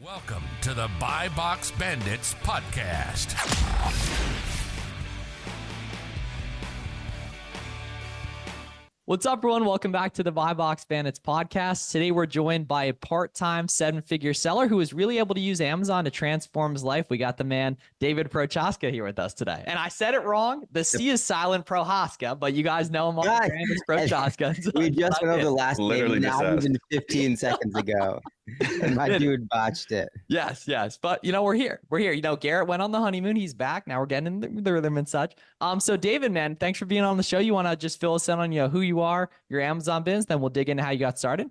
Welcome to the Buy Box Bandits podcast. What's up, everyone? Welcome back to the Buy Box Bandits podcast. Today, we're joined by a part-time seven-figure seller who is really able to use Amazon to transform his life. We got the man, David Prochaska, here with us today. And I said it wrong. The C is silent, Prochaska, but you guys know him on the brand as Prochaska. So we just went over the last Literally name just not asked. even 15 seconds ago. And my dude botched it. Yes. But, we're here. Garrett went on the honeymoon. He's back. Now we're getting in the rhythm and such. So, David, man, thanks for being on the show. You want to just fill us in on who you are, your Amazon business, then we'll dig into how you got started.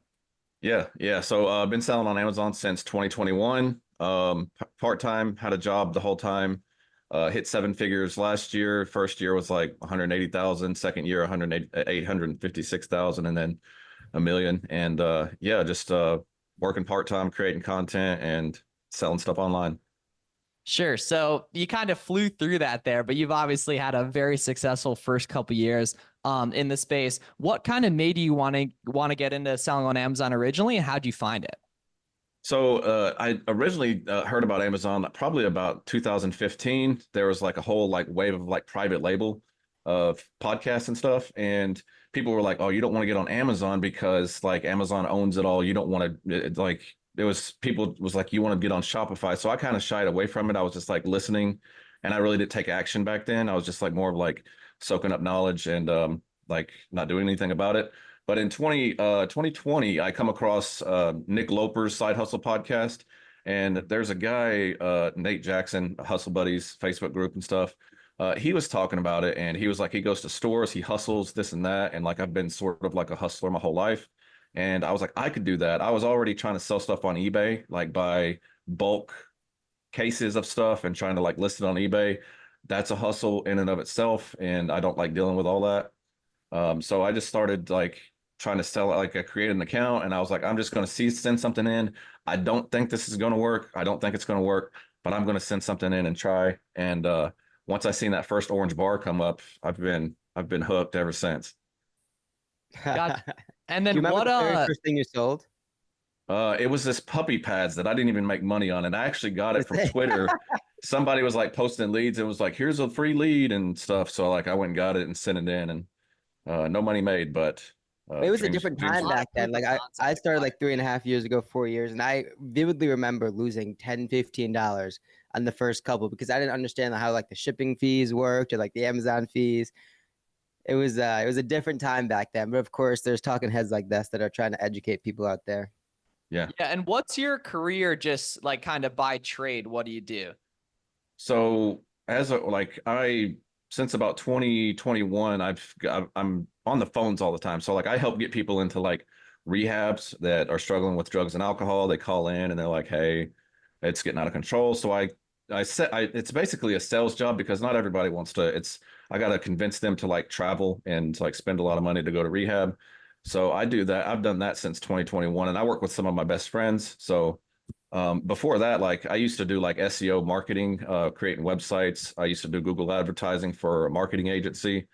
Yeah. So I've been selling on Amazon since 2021. Part-time, had a job the whole time. Hit seven figures last year. First year was like 180,000. Second year, 856,000, and then $1 million. And just working part-time, creating content and selling stuff online. Sure. So you kind of flew through that there, but you've obviously had a very successful first couple years in the space. What kind of made you want to get into selling on Amazon originally, and how'd you find it? So I originally heard about Amazon probably about 2015. There was like a whole wave of private label of podcasts and stuff, and people were like, "Oh, you don't want to get on Amazon because Amazon owns it all. You don't want to It was people was like, you want to get on Shopify." So I kind of shied away from it. I was just listening, and I really didn't take action back then. I was just more of soaking up knowledge and not doing anything about it. But in 2020, I come across Nick Loper's Side Hustle podcast, and there's a guy, Nate Jackson, Hustle Buddies Facebook group and stuff. He was talking about it, and he was he goes to stores, he hustles this and that, and I've been sort of a hustler my whole life. And I was like, I could do that. I was already trying to sell stuff on eBay, buy bulk cases of stuff and trying to list it on eBay. That's a hustle in and of itself, and I don't like dealing with all that. So I just started trying to sell it. I created an account, and I was like, I'm just going to send something in. I don't think this is going to work. I don't think it's going to work, but I'm going to send something in and try. And once I seen that first orange bar come up, I've been hooked ever since. Gotcha. And then Do you remember what? the very first thing you sold? It was this puppy pads that I didn't even make money on, and I actually got it from Twitter. Somebody was posting leads and was like, "Here's a free lead" and stuff. So I went and got it and sent it in, and no money made, but It was a different time back then. I started 3.5 years ago, 4 years, and I vividly remember losing $10, $15 on the first couple because I didn't understand how the shipping fees worked or the Amazon fees. It was a different time back then, but of course there's talking heads like this that are trying to educate people out there. Yeah. And what's your career just kind of by trade? What do you do? So since about 2021, I'm on the phones all the time. So I help get people into rehabs that are struggling with drugs and alcohol. They call in and they're like, "Hey, it's getting out of control." So it's basically a sales job because not everybody wants to. I got to convince them to travel and spend a lot of money to go to rehab. So I do that. I've done that since 2021, and I work with some of my best friends. So before that, I used to do SEO marketing, creating websites. I used to do Google advertising for a marketing agency.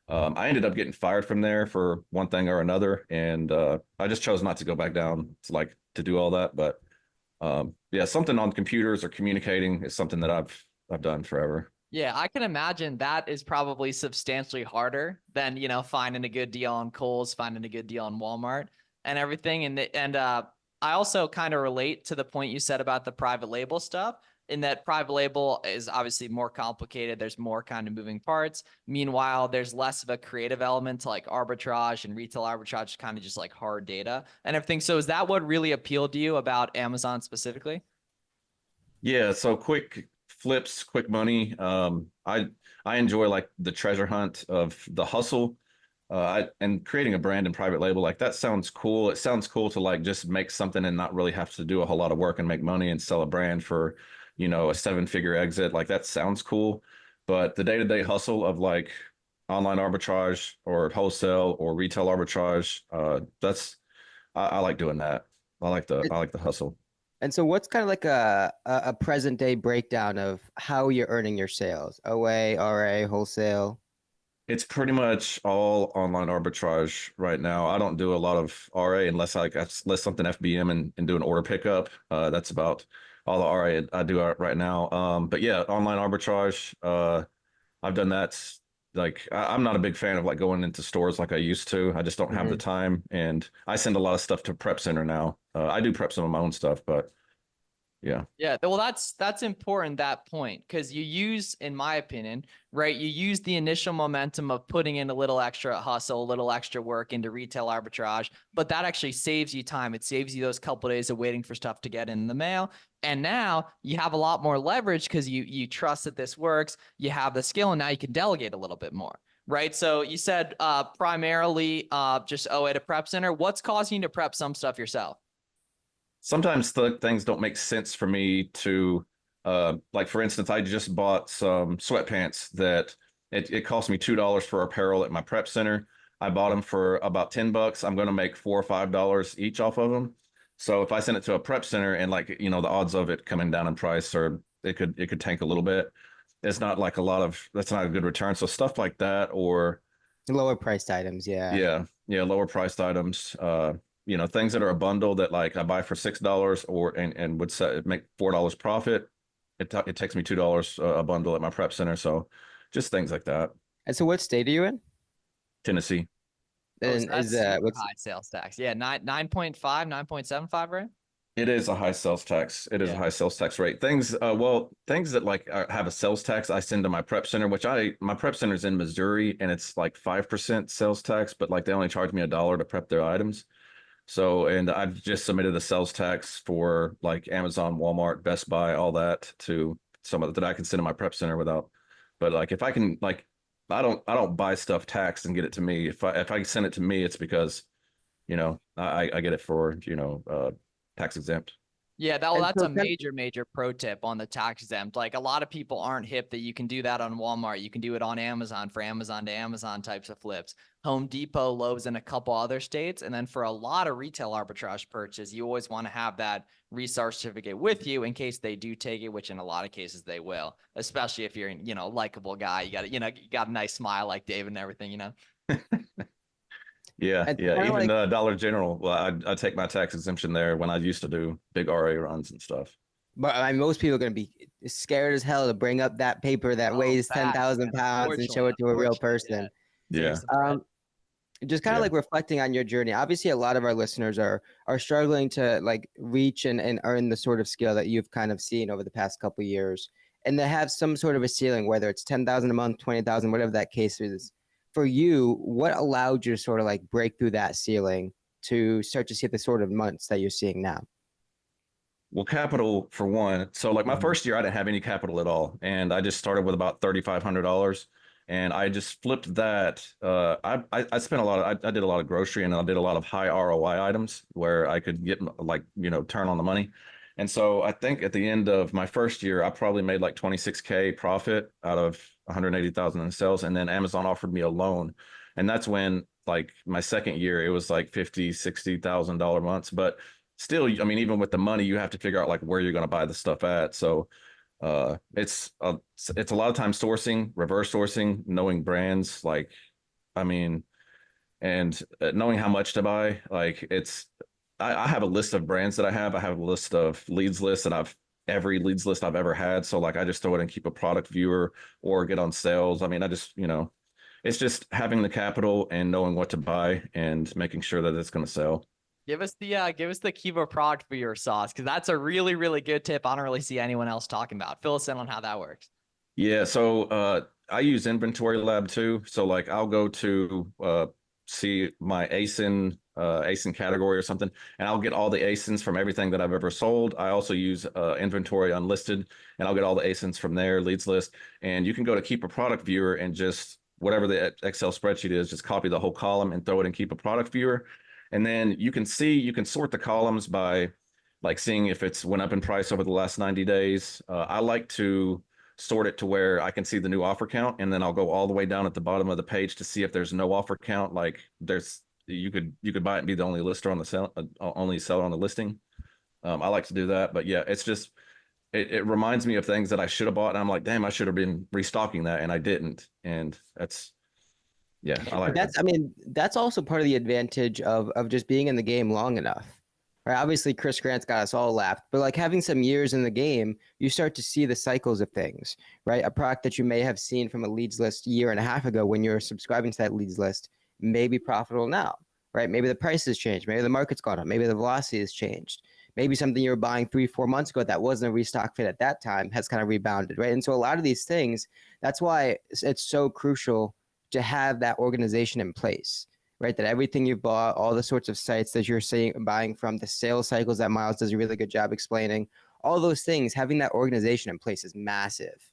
I ended up getting fired from there for one thing or another, and I just chose not to go back down to do all that. But something on computers or communicating is something that I've done forever. Yeah, I can imagine that is probably substantially harder than, finding a good deal on Kohl's, finding a good deal on Walmart and everything. And I also kind of relate to the point you said about the private label stuff, in that private label is obviously more complicated. There's more kind of moving parts. Meanwhile, there's less of a creative element to arbitrage, and retail arbitrage is kind of just hard data and everything. So is that what really appealed to you about Amazon specifically? Yeah, so quick flips, quick money. I enjoy the treasure hunt of the hustle, and creating a brand and private label. That sounds cool. It sounds cool to just make something and not really have to do a whole lot of work and make money and sell a brand for a 7-figure exit. That sounds cool, but the day-to-day hustle of online arbitrage or wholesale or retail arbitrage, I like doing that. I like the hustle. And so what's kind of a present day breakdown of how you're earning your sales? OA, RA, wholesale? It's pretty much all online arbitrage right now. I don't do a lot of RA unless something FBM and do an order pickup. That's about all the RA I do right now. But yeah, online arbitrage. I've done that. Like I'm not a big fan of like going into stores like I used to. I just don't have the time, and I send a lot of stuff to Prep Center now. I do prep some of my own stuff, but yeah. Yeah, well, that's important, that point, because you use, in my opinion, right, you use the initial momentum of putting in a little extra hustle, a little extra work into retail arbitrage, but that actually saves you time. It saves you those couple of days of waiting for stuff to get in the mail. And now you have a lot more leverage because you trust that this works, you have the skill, and now you can delegate a little bit more. Right. So you said primarily just OA to Prep Center. What's causing you to prep some stuff yourself? Sometimes things don't make sense for me to like for instance, I just bought some sweatpants that it cost me $2 for apparel at my Prep Center. I bought them for about $10. I'm going to make $4 or $5 each off of them. So if I send it to a Prep Center and like, you know, the odds of it coming down in price, or it could tank a little bit. It's not like that's not a good return. So stuff like that, or Lower priced items, yeah. yeah, lower priced items. You know, things that are a bundle that like I buy for $6 and would make $4 profit. It takes me $2 a bundle at my Prep Center. So just things like that. And so, what state are you in? Tennessee. Oh, so And that's is super what's high sales tax. Yeah, 9.5, 9.75, right? It is a high sales tax. It is a Yeah. high sales tax rate. Things that like have a sales tax, I send to my Prep Center, my Prep Center is in Missouri, and it's like 5% sales tax, but like they only charge me $1 to prep their items. So, and I've just submitted the sales tax for like Amazon, Walmart, Best Buy, all that to some of that I can send to my Prep Center without. But like if I can, like, I don't buy stuff taxed and get it to me. If I send it to me, it's because, you know, I get it for, tax exempt. Yeah, and that's so a major pro tip on the tax exempt. Like a lot of people aren't hip that you can do that on Walmart. You can do it on Amazon for Amazon to Amazon types of flips. Home Depot, Lowe's, and a couple other states. And then for a lot of retail arbitrage purchase, you always want to have that resource certificate with you in case they do take it, which in a lot of cases they will, especially if you're, a likable guy. You got a nice smile like David and everything. Yeah, it's yeah. kind of Even like, Dollar General. Well, I take my tax exemption there when I used to do big RA runs and stuff. but I mean, most people are going to be scared as hell to bring up that paper that weighs Facts. 10,000 pounds and show it to a real person. Yeah. Just kind of Yeah. like reflecting on your journey. Obviously, a lot of our listeners are struggling to like reach and earn the sort of skill that you've kind of seen over the past couple of years, and they have some sort of a ceiling, whether it's 10,000 a month, 20,000, whatever that case is. For you, what allowed you to sort of like break through that ceiling to start to see the sort of months that you're seeing now? Well, capital for one. So like my Mhm. first year, I didn't have any capital at all, and I just started with about $3,500, and I just flipped that. I spent a lot of I did a lot of grocery, and I did a lot of high ROI items where I could get like turn on the money. And so I think at the end of my first year, I probably made like 26K profit out of 180,000 in sales, and then Amazon offered me a loan, and that's when like my second year it was like 50, $60,000 months, but still, I mean, even with the money, you have to figure out like where you're going to buy the stuff at. So it's a lot of time sourcing, reverse sourcing, knowing brands, like, I mean, and knowing how much to buy. Like I have a list of brands that I have. I have a list of leads lists that every leads list I've ever had. So like I just throw it and keep a product viewer or get on sales. I mean, I just, it's just having the capital and knowing what to buy and making sure that it's going to sell. Give us the Kiva product for your sauce, because that's a really, really good tip. I don't really see anyone else talking about. Fill us in on how that works. Yeah, so I use Inventory Lab too. So like I'll go to see my ASIN category or something, and I'll get all the ASINs from everything that I've ever sold. I also use Inventory Unlisted, and I'll get all the ASINs from there, leads list. And you can go to Keep a Product Viewer and just whatever the Excel spreadsheet is, just copy the whole column and throw it in Keep a Product Viewer. And then you can sort the columns by like seeing if it's went up in price over the last 90 days. I like to sort it to where I can see the new offer count, and then I'll go all the way down at the bottom of the page to see if there's no offer count. Like you could buy it and be the only lister on the only seller on the listing. I like to do that, but yeah, it's just it reminds me of things that I should have bought, and I'm like, damn, I should have been restocking that, and I didn't. And Yeah, I like But that. that's, I mean, that's also part of the advantage of just being in the game long enough. Right? Obviously, Chris Grant's got us all laughed, but like having some years in the game, you start to see the cycles of things, right? A product that you may have seen from a leads list a year and a half ago when you're subscribing to that leads list may be profitable now, right? Maybe the price has changed, maybe the market's gone up, maybe the velocity has changed. Maybe something you were buying 3, 4 months ago that wasn't a restock fit at that time has kind of rebounded, right? And so a lot of these things, that's why it's so crucial to have that organization in place, right? That everything you've bought, all the sorts of sites that you're seeing, buying from, the sales cycles that Miles does a really good job explaining, all those things, having that organization in place is massive.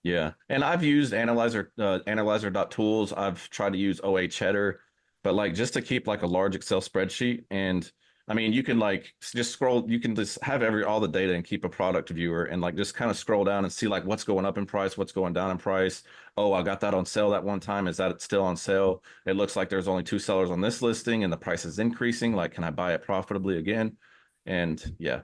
Yeah, and I've used analyzer.tools. I've tried to use OA Cheddar, but like just to keep like a large Excel spreadsheet. And I mean, you can like just scroll. You can just have all the data and keep a product viewer and like just kind of scroll down and see like what's going up in price, what's going down in price. Oh, I got that on sale that one time. Is that still on sale? It looks like there's only 2 sellers on this listing and the price is increasing. Like, can I buy it profitably again? And yeah.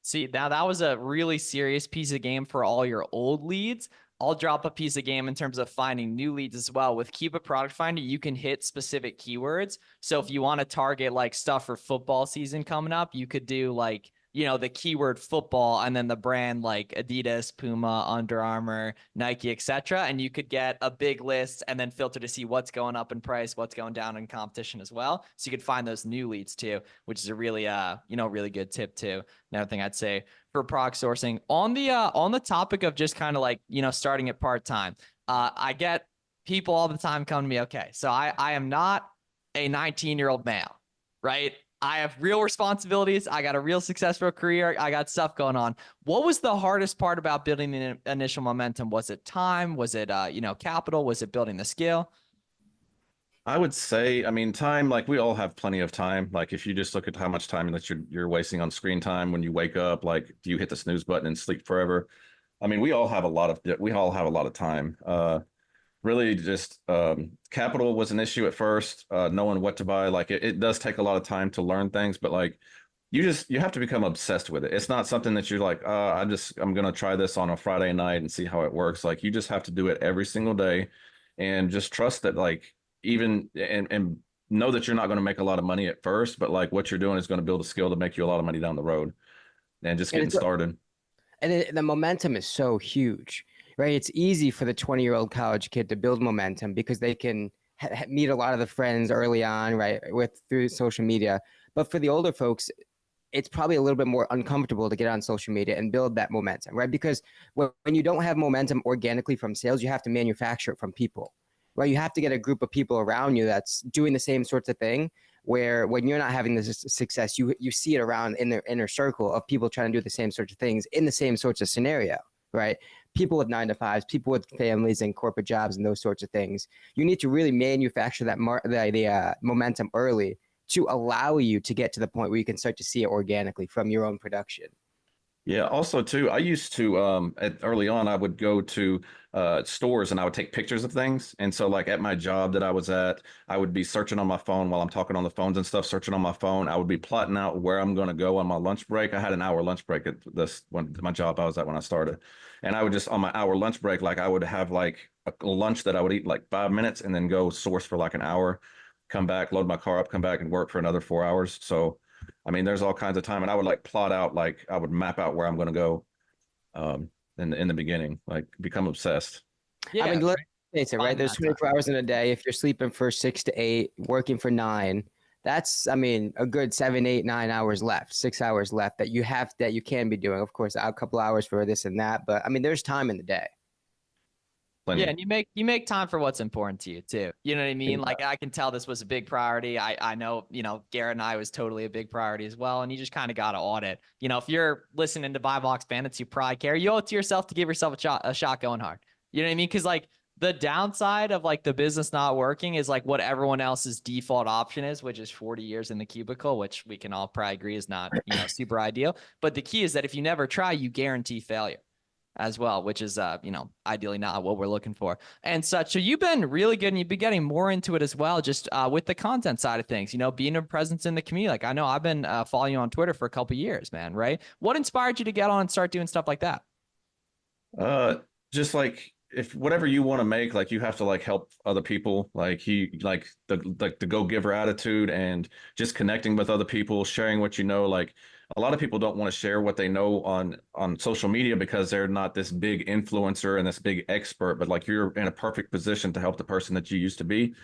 See, now that was a really serious piece of game for all your old leads. I'll drop a piece of game in terms of finding new leads as well. With Keep a Product Finder, you can hit specific keywords. So if you want to target like stuff for football season coming up, you could do like, the keyword football and then the brand like Adidas, Puma, Under Armour, Nike, etc. And you could get a big list and then filter to see what's going up in price, what's going down in competition as well. So you could find those new leads too, which is a really, really good tip too. Another thing I'd say for proc sourcing on the topic of just kind of like, starting it part-time. I get people all the time come to me. Okay. So I am not a 19-year-old male, right? I have real responsibilities. I got a real successful career. I got stuff going on. What was the hardest part about building the initial momentum? Was it time? Was it, capital? Was it building the skill? I would say, I mean, time, like we all have plenty of time. Like if you just look at how much time that you're wasting on screen time when you wake up, like do you hit the snooze button and sleep forever? I mean, we all have a lot of time. Really just capital was an issue at first, knowing what to buy. Like it does take a lot of time to learn things, but like you have to become obsessed with it. It's not something that you're like, I'm gonna try this on a Friday night and see how it works. Like you just have to do it every single day and just trust that like even and know that you're not going to make a lot of money at first, but like what you're doing is going to build a skill to make you a lot of money down the road and just And getting it's started. the momentum is so huge, right? It's easy for the 20-year-old college kid to build momentum because they can meet a lot of the friends early on, right, with through social media. But for the older folks, it's probably a little bit more uncomfortable to get on social media and build that momentum, right? Because when you don't have momentum organically from sales, you have to manufacture it from people, right? You have to get a group of people around you that's doing the same sorts of thing. Where when you're not having this success, you see it around in their inner circle of people trying to do the same sorts of things in the same sorts of scenario, right? People with 9 to 5s, people with families and corporate jobs and those sorts of things. You need to really manufacture that momentum early to allow you to get to the point where you can start to see it organically from your own production. Yeah. Also, too, I used to early on, I would go to stores and I would take pictures of things. And so, like at my job that I was at, I would be searching on my phone while I'm talking on the phones and stuff. Searching on my phone, I would be plotting out where I'm going to go on my lunch break. I had an hour lunch break at my job I was at when I started, and I would just on my hour lunch break, like I would have like a lunch that I would eat like 5 minutes and then go source for like an hour, come back, load my car up, come back and work for another 4 hours. So I mean, there's all kinds of time, and I would like plot out, like I would map out where I'm going to go, in the beginning, like become obsessed. Yeah. I mean, let's face it, right? Find There's that 24 hours in a day. If you're sleeping for 6 to 8, working for 9, that's, I mean, a good 7, 8, 9 hours left, 6 hours left that you can be doing. Of course, a couple hours for this and that, but I mean, there's time in the day. Plenty. Yeah, and you make time for what's important to you too. You know what I mean? Like I can tell this was a big priority. I know, Garrett and I was totally a big priority as well. And you just kind of got to audit. If you're listening to Buy Box Bandits, you probably care. You owe it to yourself to give yourself a shot going hard. You know what I mean? Because like the downside of like the business not working is like what everyone else's default option is, which is 40 years in the cubicle, which we can all probably agree is not, super ideal. But the key is that if you never try, you guarantee failure as well, which is, ideally not what we're looking for and such. So you've been really good and you've been getting more into it as well, just with the content side of things, being a presence in the community. Like I know I've been following you on Twitter for a couple of years, man, right? What inspired you to get on and start doing stuff like that? Uh, just like if whatever you want to make, like you have to like help other people, like the go giver attitude and just connecting with other people, sharing what you know. Like a lot of people don't want to share what they know on social media because they're not this big influencer and this big expert, but like you're in a perfect position to help the person that you used to be.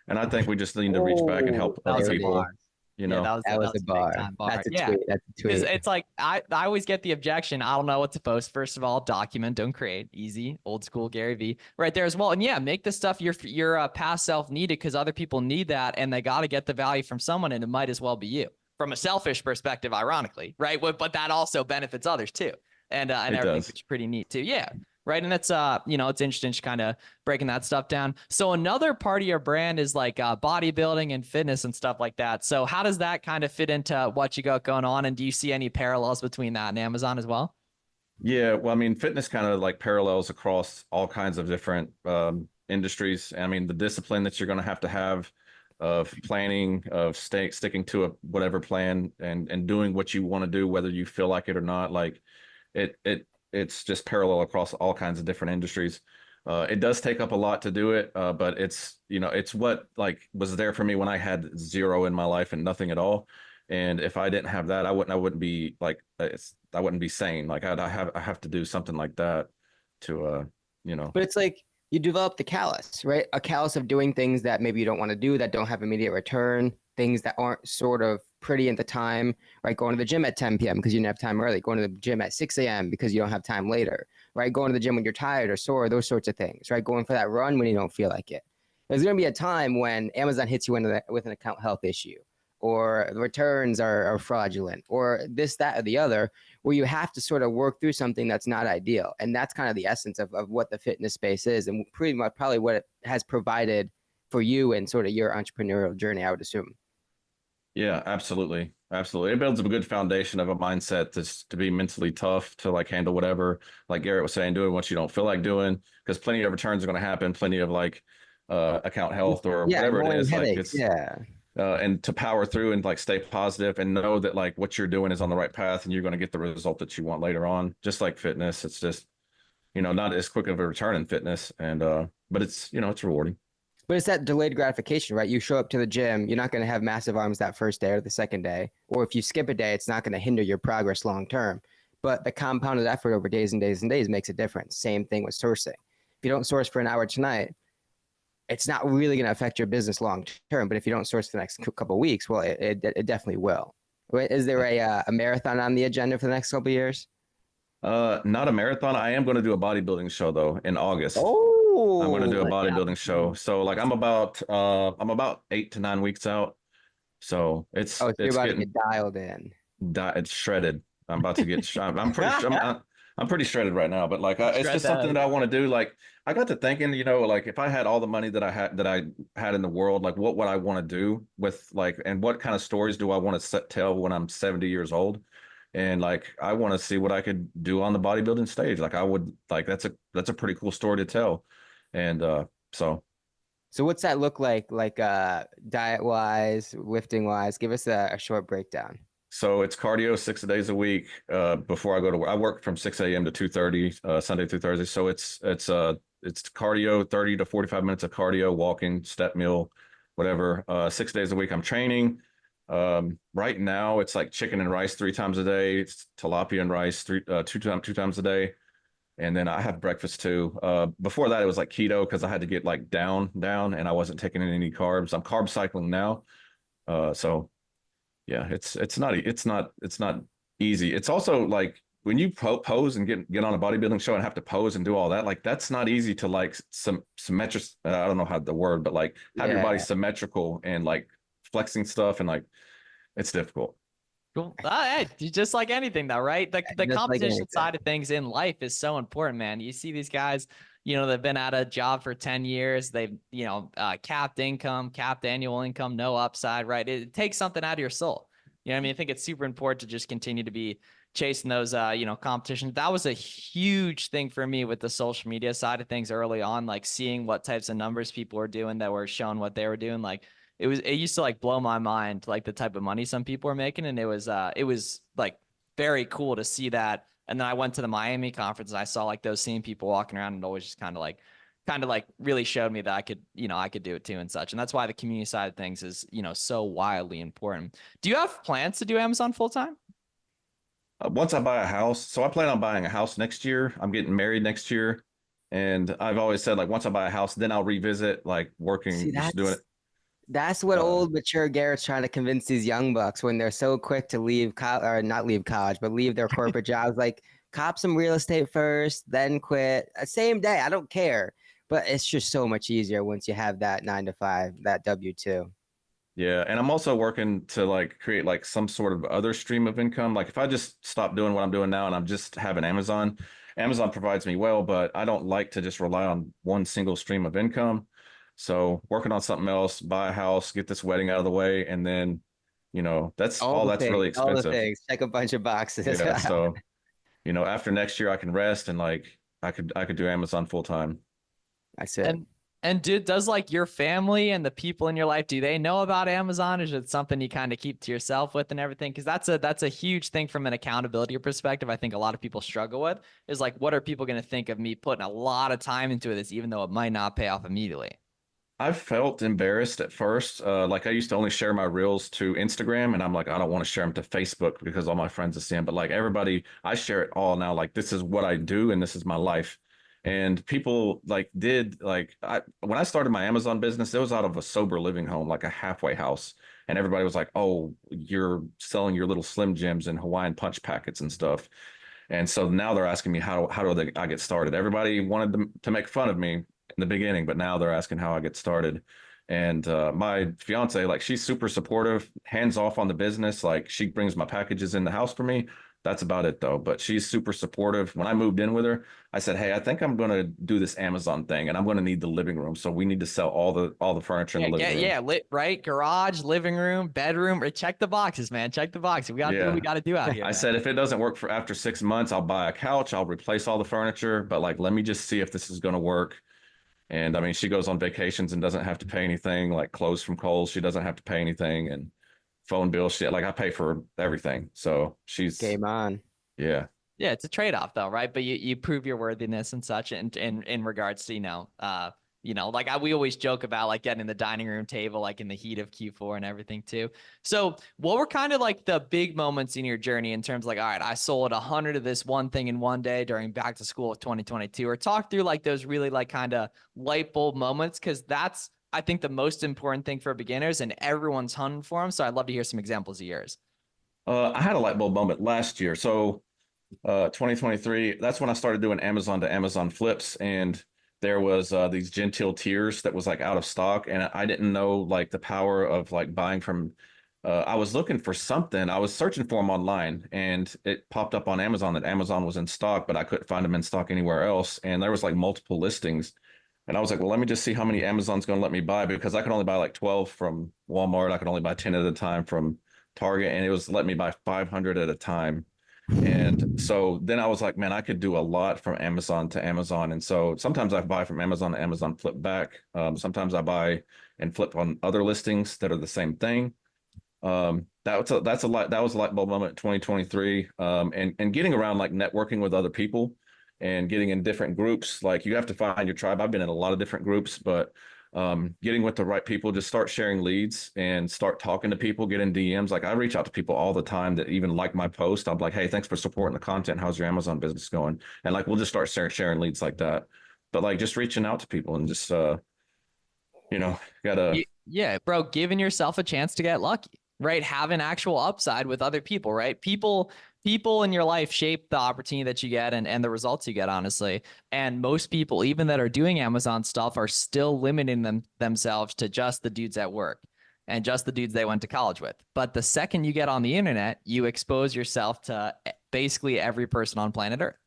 And I think we just need to reach back and Oh, help That other was a there it people, bar. is. you Yeah, know. That was that a was a big bar. time bar. That's a Yeah. tweet. That's a Because tweet. it's like I always get the objection. I don't know what to post. First of all, document, don't create. Easy, old school Gary V. Right there as well. And yeah, make the stuff your past self needed because other people need that, and they got to get the value from someone, and it might as well be you. From a selfish perspective, ironically, right? But that also benefits others too, and It everything, does. which is pretty neat too. Yeah. Right. And that's it's interesting just kind of breaking that stuff down. So another part of your brand is like bodybuilding and fitness and stuff like that. So how does that kind of fit into what you got going on? And do you see any parallels between that and Amazon as well? Yeah, well, I mean, fitness kind of like parallels across all kinds of different industries. I mean, the discipline that you're going to have of planning, of sticking to whatever plan and doing what you want to do, whether you feel like it or not. Like it's just parallel across all kinds of different industries. It does take up a lot to do it, but it's what like was there for me when I had zero in my life and nothing at all. And if I didn't have that, I wouldn't be like I wouldn't be sane. Like I have to do something like that to But it's like you develop the callus, right? A callus of doing things that maybe you don't want to do, that don't have immediate return, things that aren't sort of pretty at the time, right? Going to the gym at 10 p.m. because you didn't have time early, going to the gym at 6 a.m. because you don't have time later, right? Going to the gym when you're tired or sore, those sorts of things, right? Going for that run when you don't feel like it. There's going to be a time when Amazon hits you with an account health issue, or the returns are fraudulent, or this, that, or the other, where you have to sort of work through something that's not ideal. And that's kind of the essence of what the fitness space is, and pretty much probably what it has provided for you and sort of your entrepreneurial journey, I would assume. Yeah, absolutely. Absolutely. It builds a good foundation of a mindset to be mentally tough to like handle whatever, like Garrett was saying, doing what you don't feel like doing, because plenty of returns are going to happen, plenty of like account health or Yeah, whatever it annoying is. Like headaches. it's Yeah. and to power through and like stay positive and know that like what you're doing is on the right path and you're going to get the result that you want later on. Just like fitness, it's just, not as quick of a return in fitness. And but it's rewarding. But it's that delayed gratification, right? You show up to the gym, you're not going to have massive arms that first day or the second day. Or if you skip a day, it's not going to hinder your progress long term. But the compounded effort over days and days and days makes a difference. Same thing with sourcing. If you don't source for an hour tonight, it's not really going to affect your business long term. But if you don't source for the next couple of weeks, well, it definitely will. Is there a marathon on the agenda for the next couple of years? Not a marathon. I am going to do a bodybuilding show though in August. I'm going to do a Oh, bodybuilding show. So like I'm about 8 to 9 weeks out. So it's oh, so you're it's about to getting get dialed in. it's shredded. I'm about to get. I'm pretty. I'm pretty shredded right now. But like, it's Shred just something that. that I want to do. Like, I got to thinking, like if I had all the money that I had in the world, like what would I want to do with like, and what kind of stories do I want to tell when I'm 70 years old? And like, I want to see what I could do on the bodybuilding stage. Like, I would like that's a pretty cool story to tell. And so So what's that look like diet wise, lifting wise? Give us a short breakdown. So it's cardio 6 days a week. Before I go to work, I work from 6 a.m. to 2:30, Sunday through Thursday. So it's cardio, 30 to 45 minutes of cardio, walking, step meal, whatever. 6 days a week I'm training. Right now it's like chicken and rice 3 times a day. It's tilapia and rice two times a day. And then I have breakfast too. Before that it was like keto because I had to get like down, and I wasn't taking in any carbs. I'm carb cycling now. So yeah, it's not easy. It's also like when you pose and get on a bodybuilding show and have to pose and do all that, like that's not easy to like some symmetric. I don't know how the word, but like have your body Yeah. symmetrical and like flexing stuff and like it's difficult. Cool. Hey, just like anything though, right? The Just like competition anything. side of things in life is so important, man. You see these guys, they've been at a job for 10 years. They've, capped income, capped annual income, no upside, right? It takes something out of your soul. You know what I mean? I think it's super important to just continue to be chasing those, competitions. That was a huge thing for me with the social media side of things early on, like seeing what types of numbers people were doing that were showing what they were doing. Like, it used to like blow my mind, like the type of money some people were making. And it was like very cool to see that And then I went to the Miami conference and I saw like those same people walking around, and always just kind of like really showed me that I could do it too and such. And that's why the community side of things is, so wildly important. Do you have plans to do Amazon full time? Once I buy a house, so I plan on buying a house next year. I'm getting married next year, and I've always said like once I buy a house, then I'll revisit like See, working, just doing it. that's what Uh, old mature Garrett's trying to convince these young bucks when they're so quick to leave or not leave college, but leave their corporate jobs. Like, cop some real estate first, then quit. Same day. I don't care. But it's just so much easier once you have that 9 to 5, that W-2. Yeah, and I'm also working to like create like some sort of other stream of income. Like if I just stop doing what I'm doing now and I'm just having Amazon, Amazon provides me well, but I don't like to just rely on one single stream of income. So working on something else, buy a house, get this wedding out of the way, and then, that's really All the expensive. things. Check a bunch of boxes. Yeah, so after next year I can rest and like I could do Amazon full time. That's it. And does like your family and the people in your life, do they know about Amazon? Is it something you kind of keep to yourself with and everything? Because that's a huge thing from an accountability perspective. I think a lot of people struggle with is like, what are people going to think of me putting a lot of time into this, even though it might not pay off immediately? I felt embarrassed at first. Like I used to only share my reels to Instagram, and I'm like, I don't want to share them to Facebook because all my friends are seeing. But like everybody, I share it all now. Like this is what I do, and this is my life. And people like did like when I started my Amazon business, it was out of a sober living home, like a halfway house, and everybody was like, "Oh, you're selling your little Slim Jims and Hawaiian Punch packets and stuff." And so now they're asking me I get started. Everybody wanted to make fun of me in the beginning, but now they're asking how I get started. And my fiance, like she's super supportive, hands off on the business. Like she brings my packages in the house for me. That's about it though. But she's super supportive. When I moved in with her, I said, "Hey, I think I'm gonna do this Amazon thing, and I'm gonna need the living room. So we need to sell all the furniture in the living room." Yeah, lit right. Garage, living room, bedroom. Check the boxes, man. Check the boxes. We got to do what we got to do out here. I Man. said if it doesn't work for after 6 months, I'll buy a couch, I'll replace all the furniture, but like let me just see if this is gonna work. And I mean, she goes on vacations and doesn't have to pay anything, like clothes from Kohl's. She doesn't have to pay anything, and phone bills. Shit, like I pay for everything. So she's Game on. yeah. Yeah, it's a trade-off though, right? But you prove your worthiness and such in regards to, like we always joke about like getting the dining room table like in the heat of Q4 and everything too. So what were kind of like the big moments in your journey in terms of like, all right, I sold 100 of this one thing in one day during back to school of 2022, or talk through like those really like kind of light bulb moments, because that's, I think, the most important thing for beginners, and everyone's hunting for them. So I'd love to hear some examples of yours. I had a light bulb moment last year. So 2023, that's when I started doing Amazon to Amazon flips, and there was these genteel tiers that was like out of stock, and I didn't know like the power of like buying from I was looking for something. I was searching for them online, and it popped up on Amazon that Amazon was in stock, but I couldn't find them in stock anywhere else, and there was like multiple listings. And I was like, well, let me just see how many Amazon's going to let me buy, because I could only buy like 12 from Walmart. I could only buy 10 at a time from Target, and it was letting me buy 500 at a time. And so then I was like, man, I could do a lot from Amazon to Amazon. And so sometimes I buy from Amazon to Amazon, flip back. Sometimes I buy and flip on other listings that are the same thing. That was a light bulb moment 2023. And getting around like networking with other people and getting in different groups. Like you have to find your tribe. I've been in a lot of different groups, but getting with the right people, just start sharing leads and start talking to people, get in DMs. Like I reach out to people all the time that even like my post. I'm like, hey, thanks for supporting the content. How's your Amazon business going? And like, we'll just start sharing leads like that. But like just reaching out to people and just, gotta. Yeah, bro, giving yourself a chance to get lucky, right? Have an actual upside with other people, right? People in your life shape the opportunity that you get and the results you get, honestly. And most people, even that are doing Amazon stuff, are still limiting themselves to just the dudes at work and just the dudes they went to college with. But the second you get on the internet, you expose yourself to basically every person on planet Earth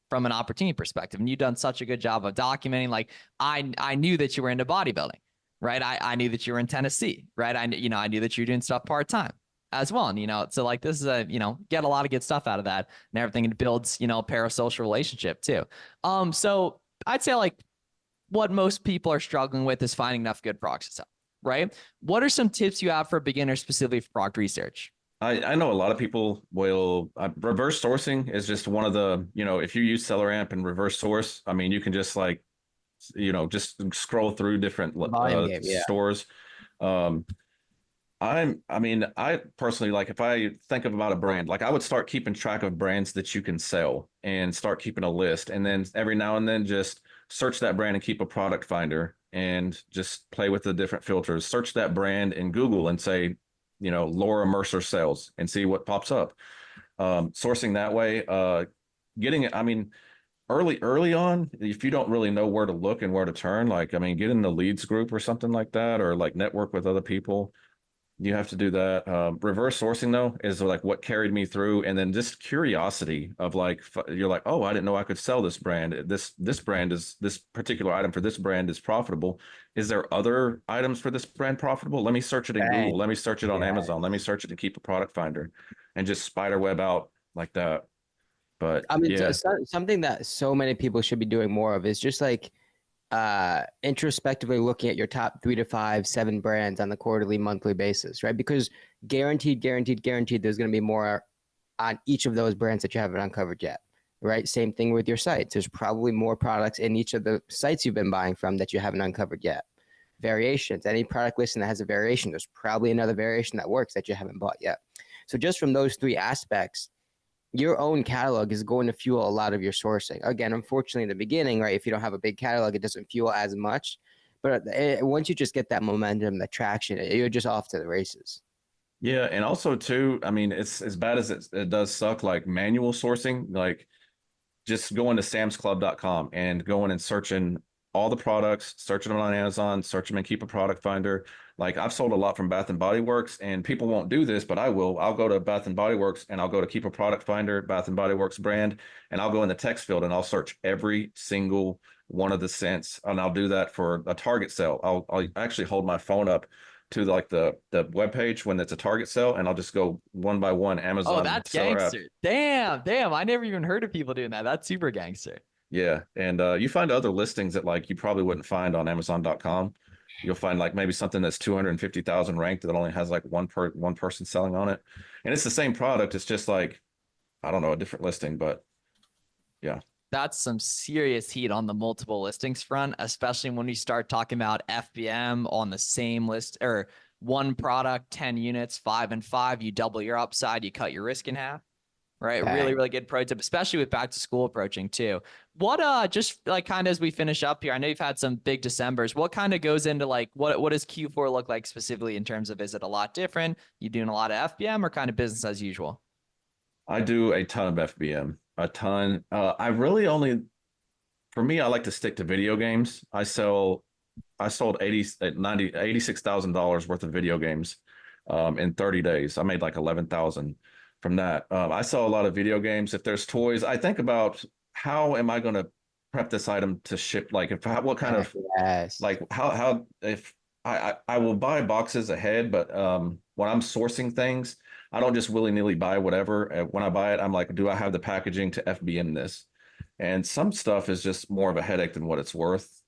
from an opportunity perspective. And you've done such a good job of documenting, like, I knew that you were into bodybuilding, right? I knew that you were in Tennessee, right? I knew that you were doing stuff part-time as well. And, so like, this is get a lot of good stuff out of that and everything. It builds, a parasocial relationship too. So I'd say like what most people are struggling with is finding enough good proxies, right? What are some tips you have for beginners specifically for product research? I know a lot of people will reverse sourcing is just one of the, if you use SellerAmp and reverse source, I mean, you can just like, just scroll through different Volume game, yeah. stores. Um, I personally, like, if I think about a brand, like I would start keeping track of brands that you can sell and start keeping a list. And then every now and then just search that brand and keep a product finder and just play with the different filters. Search that brand in Google and say, Laura Mercer sales and see what pops up. Sourcing that way, getting it. I mean, early on, if you don't really know where to look and where to turn, like, I mean, get in the leads group or something like that, or like network with other people. You have to do that. Reverse sourcing though is like what carried me through, and then just curiosity of like you're like, oh, I didn't know I could sell this brand. This brand is this particular item for this brand is profitable. Is there other items for this brand profitable? Let me search it in Google. Let me search it on Amazon. Let me search it and keep a product finder, and just spider web out like that. But I mean, yeah, something that so many people should be doing more of is just like introspectively looking at your top 3 to 5, 7 brands on the quarterly, monthly basis, right? Because guaranteed, there's going to be more on each of those brands that you haven't uncovered yet, right? Same thing with your sites. There's probably more products in each of the sites you've been buying from that you haven't uncovered yet. Variations, any product listing that has a variation, there's probably another variation that works that you haven't bought yet. So just from those 3 aspects, your own catalog is going to fuel a lot of your sourcing. Again, unfortunately, in the beginning, right, if you don't have a big catalog, it doesn't fuel as much. But once you just get that momentum, that traction, you're just off to the races. yeah, and also too, I mean, it's as bad as it does suck. Like manual sourcing, like just going to samsclub.com and going and searching all the products, searching them on Amazon, search them and keep a product finder. Like I've sold a lot from Bath and Body Works, and people won't do this, but I will. I'll go to Bath and Body Works and I'll go to keep a product finder, Bath and Body Works brand, and I'll go in the text field and I'll search every single one of the scents, and I'll do that for a Target sale. I'll actually hold my phone up to like the web page when it's a Target sale, and I'll just go one by one Amazon. Oh, that's gangster. Damn. I never even heard of people doing that. That's super gangster. Yeah, and you find other listings that like you probably wouldn't find on Amazon.com. You'll find like maybe something that's 250,000 ranked that only has like one person selling on it, and it's the same product. It's just like, I don't know, a different listing, but yeah. That's some serious heat on the multiple listings front, especially when you start talking about FBM on the same list or one product, 10 units, 5 and 5. You double your upside, you cut your risk in half. Right. Bang. Really, really good pro tip, especially with back to school approaching too. What just like kind of as we finish up here, I know you've had some big Decembers. What kind of goes into like what does Q4 look like specifically in terms of, is it a lot different? You doing a lot of FBM or kind of business as usual? I do a ton of FBM, a ton. I really only, for me, I like to stick to video games. I sold $86,000 worth of video games in 30 days. I made like 11,000 from that. I sell a lot of video games. If there's toys, I think about how am I going to prep this item to ship? Like what kind of, like how, if I will buy boxes ahead, but when I'm sourcing things, I don't just willy nilly buy whatever. When I buy it, I'm like, do I have the packaging to FBM this? And some stuff is just more of a headache than what it's worth.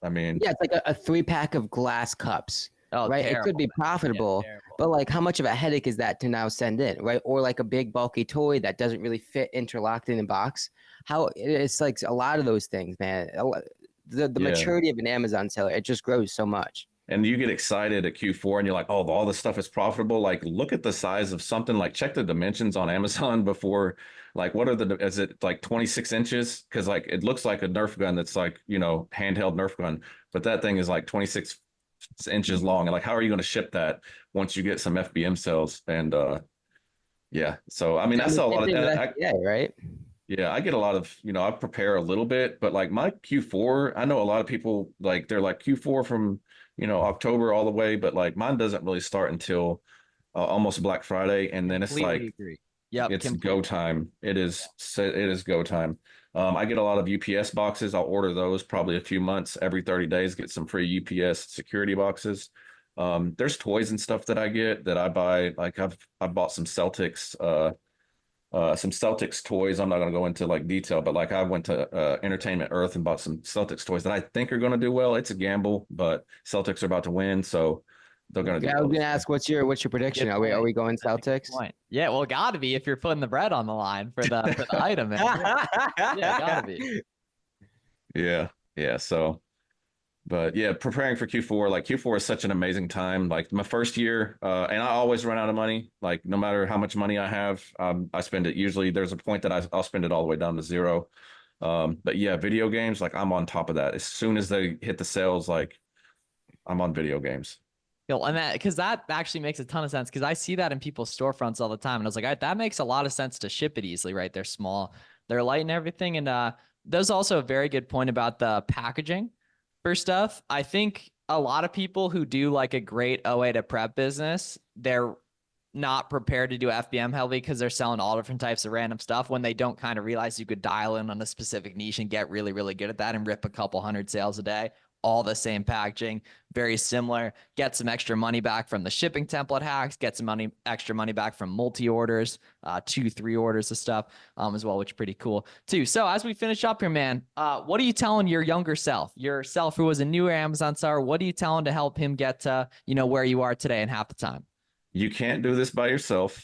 I mean, yeah, it's like a 3-pack of glass cups. Oh, right. Terrible. It could be profitable, but like how much of a headache is that to now send in, right? Or like a big bulky toy that doesn't really fit interlocked in a box. It's like a lot of those things, man. The maturity of an Amazon seller, it just grows so much. And you get excited at Q4 and you're like, oh, all this stuff is profitable. Like, look at the size of something, like check the dimensions on Amazon before, like, is it like 26 inches? Cause like, it looks like a Nerf gun that's like, handheld Nerf gun, but that thing is like 26 inches long. And like, how are you going to ship that once you get some FBM cells? And yeah, so I mean, I sell a lot of that. Yeah, right. Yeah, I get a lot of, I prepare a little bit, but like my Q4, I know a lot of people like they're like Q4 from, October all the way, but like mine doesn't really start until almost Black Friday, and then it's Completely like, agree. Yep, it's go time. It is go time. I get a lot of UPS boxes. I'll order those probably a few months, every 30 days, get some free UPS security boxes. There's toys and stuff that I get that I buy. Like I bought some Celtics toys. I'm not going to go into like detail, but like I went to Entertainment Earth and bought some Celtics toys that I think are going to do well. It's a gamble, but Celtics are about to win. So they're going to do. I was those. gonna ask, what's your prediction? Good Are we point. going That's a good Celtics? point. Yeah, well, gotta be if you're putting the bread on the line for the item, man. Yeah, gotta be. Yeah. So, but yeah, preparing for Q4, like Q4 is such an amazing time. Like my first year, and I always run out of money. Like no matter how much money I have, I spend it. Usually there's a point that I'll spend it all the way down to zero. But yeah, video games, like I'm on top of that. As soon as they hit the sales, like I'm on video games. And that actually makes a ton of sense because I see that in people's storefronts all the time. And I was like, all right, that makes a lot of sense to ship it easily, right? They're small, they're light and everything. And there's also a very good point about the packaging for stuff. I think a lot of people who do like a great OA to prep business, they're not prepared to do FBM heavy because they're selling all different types of random stuff when they don't kind of realize you could dial in on a specific niche and get really, really good at that and rip a couple hundred sales a day. All the same packaging, very similar. Get some extra money back from the shipping template hacks. Get some extra money back from multi-orders, 2-3 orders of stuff as well, which is pretty cool too. So as we finish up here, man, what are you telling your younger self, who was a newer Amazon seller? What are you telling to help him get to where you are today in half the time? You can't do this by yourself.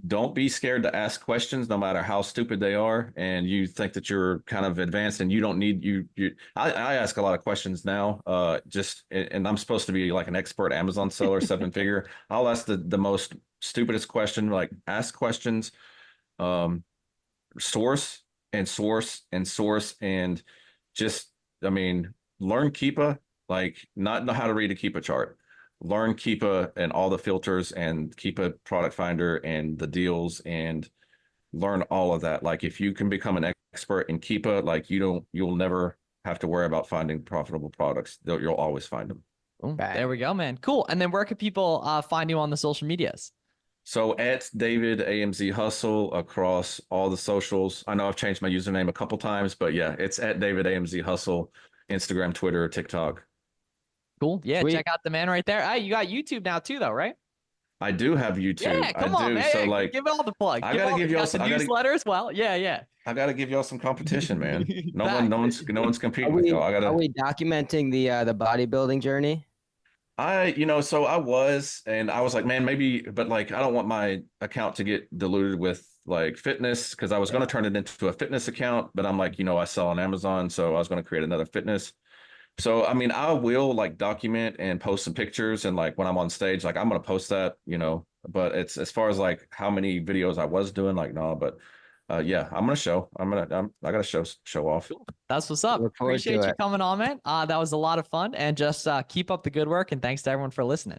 Don't be scared to ask questions, no matter how stupid they are. And you think that you're kind of advanced and you don't need I ask a lot of questions now, and I'm supposed to be like an expert Amazon seller, 7-figure. I'll ask the most stupidest question, like ask questions, source and just, learn Keepa, like not know how to read a Keepa chart. Learn Keepa and all the filters and Keepa product finder and the deals and learn all of that. Like if you can become an expert in Keepa, like you'll never have to worry about finding profitable products. You'll always find them. Boom. There we go, man. Cool. And then where can people find you on the social medias? So at David AMZ Hustle across all the socials. I know I've changed my username a couple times, but yeah, it's at David AMZ Hustle, Instagram, Twitter, TikTok. Cool. Yeah, Sweet. check out the man right there. Hey, you got YouTube now too, though, right? I do have YouTube. Yeah, come on, man. So Hey, like, give it all the plug. I gotta give y'all some newsletter as well. Yeah. I gotta give y'all some competition, man. No one's competing Are with we, y'all. are we documenting the bodybuilding journey? So I was like, man, maybe, but like, I don't want my account to get diluted with like fitness because I was going to turn it into a fitness account, but I'm like, I sell on Amazon. So I was going to create another fitness. So, I will like document and post some pictures and like when I'm on stage, like I'm going to post that, but it's as far as like how many videos I was doing, like, no, but yeah, I'm going to show, I got to show off. That's what's up. Appreciate you coming on, man. That was a lot of fun and just keep up the good work. And thanks to everyone for listening.